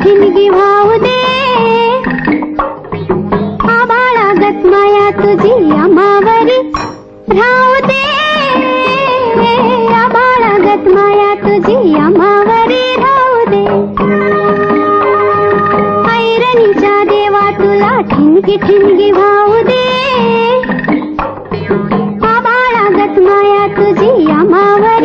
ठिणगी वाहू दे, आबाळागत माया तुझी आम्हावरी राहू दे, आबाळागत माया तुझी आम्हावरी राहू दे. ऐरणीच्या देवा तुला ठिणगी ठिणगी वाहू दे, आबाळागत माया तुझी आम्हावरी